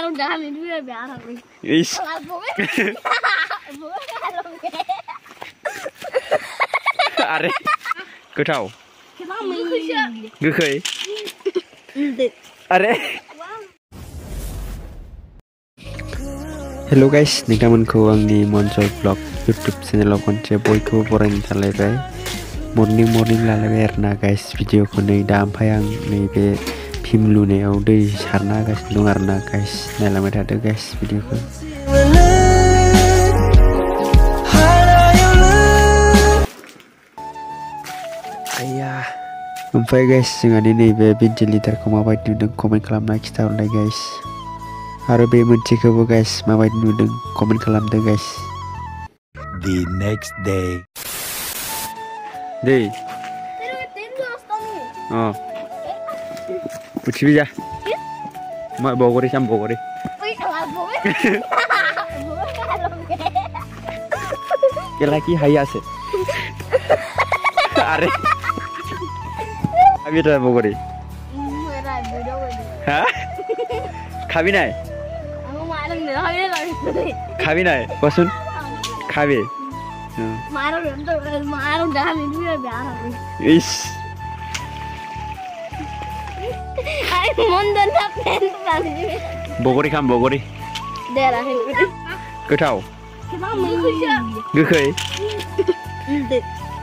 Is. Are. Goथाव. गोखै. Are. Hello guys, नोंथांमोनखौ आंनि मनजय blog YouTube चेनेलाव खनसे बयखौबो बरायनो थालायबाय. मर्निं लालायबाय आरोना गाइस भिडिअखौ नै दा ओमफ्राय आं नैबे फिल्म लुनायाव दै सारना होगासिनो दं आरोना गाइस नायलांबाय थादो गाइस भिडिअखौ. आया ओमफ्राय गाइस जोंहानि नैबे भेन्टिलेटरखौ माबायदि नुदों कमेन्ट खालामना खिथाहरलाय गाइस. आरो बे मोनसेखौबो गाइस माबायदि नुदों कमेन्ट खालामदो guys. The next day. Dey. Oh. Uci bija. Mak bogori sam bogori. Laki haya se. Are. Abi dah bogori. Hah? Khabi nai. Khabi nai. Kosun. Khabi. Is. Bogori kam bogori. Goथाव. गोखै.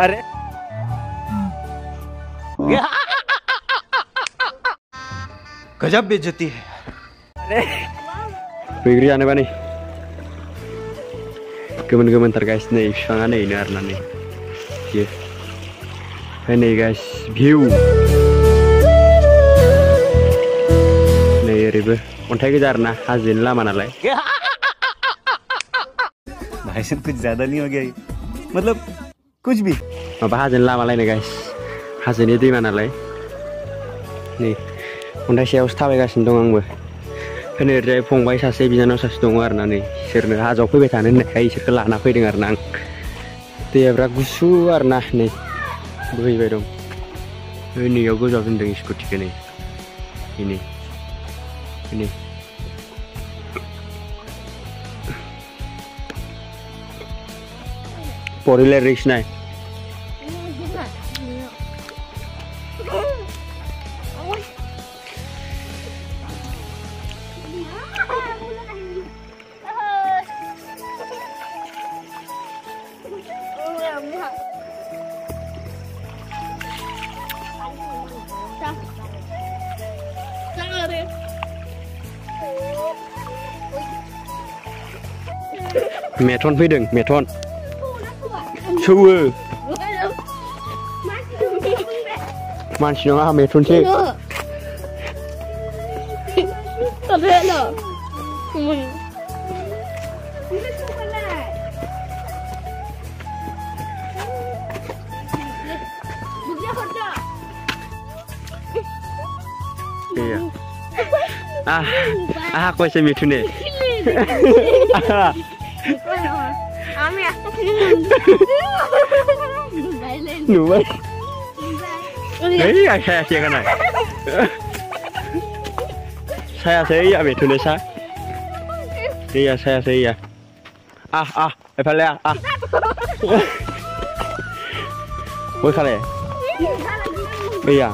Are. गजब बेइज्जती है. Are. Begri ane bani. Gemen-gementar guys nih bifangan ini arna nih. Iya. Ini guys view. Nih ribe. Ontai kejar ना हाजिन लामा नालाय. भाई साहब कुछ ज़्यादा नहीं हो गया ये? मतलब कुछ भी. Maba हाजिन लामा लाय nih guys. Hazinnya di mana नालाय. Nih. Ontai सायावसो थाबायगासिनो दं आंबो. Penerja फंबाय सासे बिनानाव सासे दङ आरोना नै इसोरनो हाजोआव फैबाय थानो होननायखाय इसोरखौ लाना फैदों आरोना आं. दैया बिराद गुसु आरोना नै बोहैबाय दं. नैयाव गोजाव दोनदों स्कुटिखौ नै. ini. Poriler risk naik. Metron fैदों metron. Sौवो. मानसि नङा metronसो. Iya. Aku aja metronnya. Nubai. Saya kan ay. Saya metune sa. Iya saya. Epale Woi kale. Iya.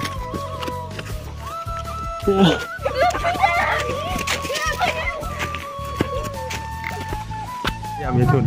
Ya metun.